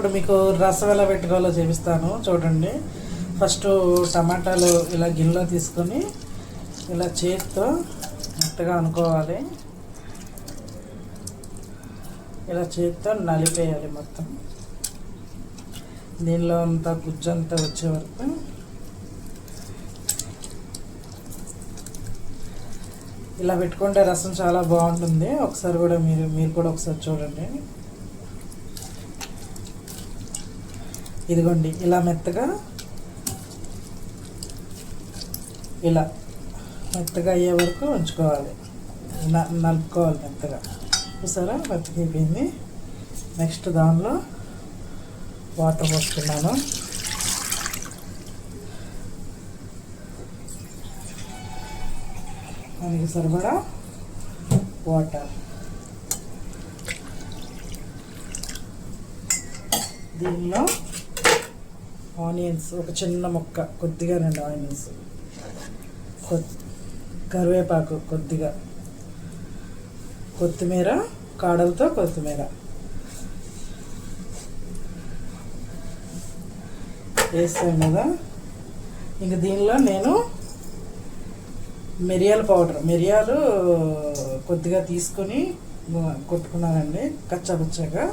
ఇప్పుడు మీకు రసం ఎలా పెట్టుకోవాలో చూపిస్తాను చూడండి. ఫస్ట్ టమాటాలు ఇలా గిన్నెలో తీసుకొని ఇలా చేతితో మెత్తగా అనుకోవాలి. ఇలా చేతితో నలిపేయాలి మొత్తం, దీనిలో అంతా గుజ్జంతా వచ్చే వరకు. ఇలా పెట్టుకుంటే రసం చాలా బాగుంటుంది. ఒకసారి కూడా మీరు కూడా ఒకసారి చూడండి. ఇదిగోండి, ఇలా మెత్తగా ఇలా మెత్తగా అయ్యే వరకు ఉంచుకోవాలి, నలుపుకోవాలి మెత్తగా. చూసారా, మెత్తగా అయిపోయింది. నెక్స్ట్ దానిలో వాటర్ పోసుకున్నాను. దానికి సరిపడా వాటర్. దీనిలో ఆనియన్స్, ఒక చిన్న ముక్క, కొద్దిగా 2 ఆనియన్స్, కరివేపాకు కొద్దిగా, కొత్తిమీర, కాడలతో కొత్తిమీర వేస్తాం కదా. ఇంక దీనిలో నేను మిరియాల పౌడర్, మిరియాలు కొద్దిగా తీసుకొని కొట్టుకున్నానండి కచ్చాపచ్చాగా.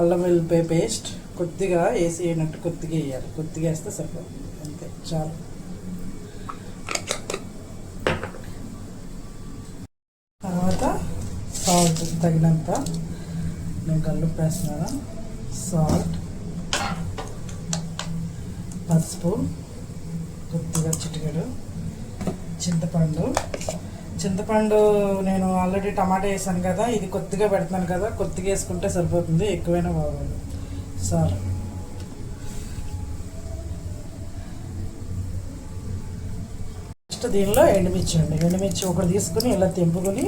అల్లం వెల్లిపాయ పేస్ట్ కొద్దిగా వేసేయనట్టు కొద్దిగా వేయాలి, కొద్దిగా వేస్తే సరిపోతుంది, అంతే చాలు. తర్వాత సాల్ట్ తగినంత, నేను కల్లుప్పు వేస్తున్నాను, సాల్ట్, పసుపు కొద్దిగా, చిటికెడు చింతపండు నేను ఆల్రెడీ టమాటా వేసాను కదా, ఇది కొద్దిగా పెడతాను కదా, కొద్దిగా వేసుకుంటే సరిపోతుంది, ఎక్కువైనా బాగోదు. సార్ నెక్స్ట్ దీనిలో ఎండుమిర్చి అండి, ఎండుమిర్చి ఒకటి తీసుకుని ఇలా తెంపుకొని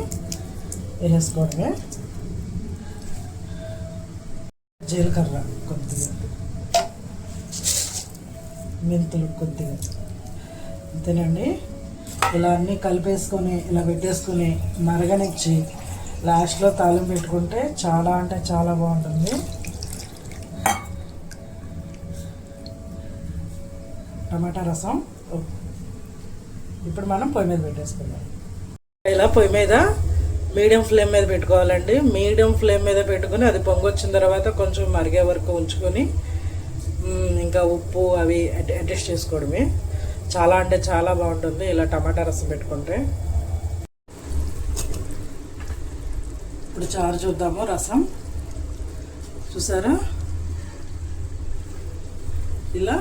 వేసుకోవడమే. జీలకర్ర కొద్దిగా, మెంతులు కొద్దిగా, అంతేనండి. ఇలా అన్నీ కలిపేసుకొని ఇలా పెట్టేసుకొని మరగనిచ్చి లాస్ట్లో తాలింపు పెట్టుకుంటే చాలా అంటే చాలా బాగుంటుంది. టమాటా రసం ఇప్పుడు మనం పొయ్యి మీద పెట్టేసుకుందాం. ఇలా పొయ్యి మీద మీడియం ఫ్లేమ్ మీద పెట్టుకోవాలండి. మీడియం ఫ్లేమ్ మీద పెట్టుకుని అది పొంగి వచ్చిన తర్వాత కొంచెం మరిగే వరకు ఉంచుకొని ఇంకా ఉప్పు అవి అడ్జస్ట్ చేసుకోవడమే. చాలా అంటే చాలా బాగుంటుంది ఇలా టమాటా రసం పెట్టుకుంటే. ఇప్పుడు చారు చూద్దాము. రసం చూసారా, ఇలా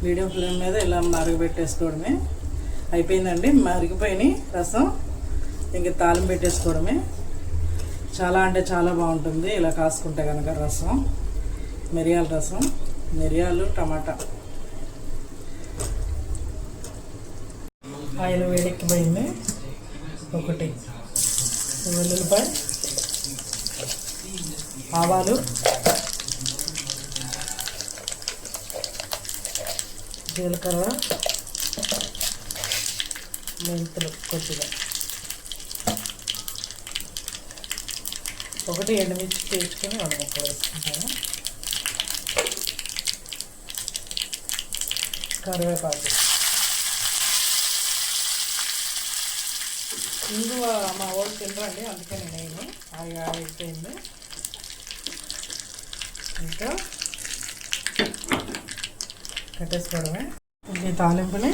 మీడియం ఫ్లేమ్ మీద ఇలా మరగబెట్టేసుకోవడమే. అయిపోయిందండి, మరిగిపోయినాయి రసం. ఇంక తాలింపు పెట్టేసుకోవడమే. చాలా అంటే చాలా బాగుంటుంది ఇలా కాసుకుంటే కనుక రసం. మిరియాల రసం, మిరియాలు, టమాటా. ఆయిల్ వేడెక్కిపోయింది. ఒకటి వెల్లుల్లిపాయ, ఆవాలు, జీలకర్ర, మెంతులు కొద్దిగా, ఒకటి ఎండుమిర్చి తీసుకొని 2 ముక్కలు వేసుకుంటాను, కరివేపాకు. ఇంగువ మా వాళ్ళు తినరండి, అందుకే నేను అయిపోయింది. ఇంకా కట్టేసుకోవడమే. ఈ తాలింపుని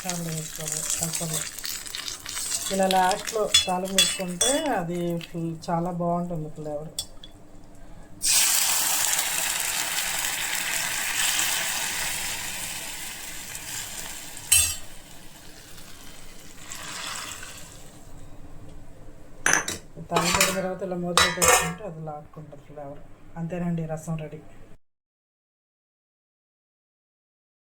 చాలు వేసుకోవాలి తప్పదు. ఇలా లాస్ట్లో తాలింపు వేసుకుంటే అది చాలా బాగుంటుంది ఫ్లేవర్. తాలింపు తర్వాత ఇలా మూత పెట్టేసుకుంటే అది లాక్కుంటుంది ఫ్లేవర్. అంతేనండి, రసం రెడీ.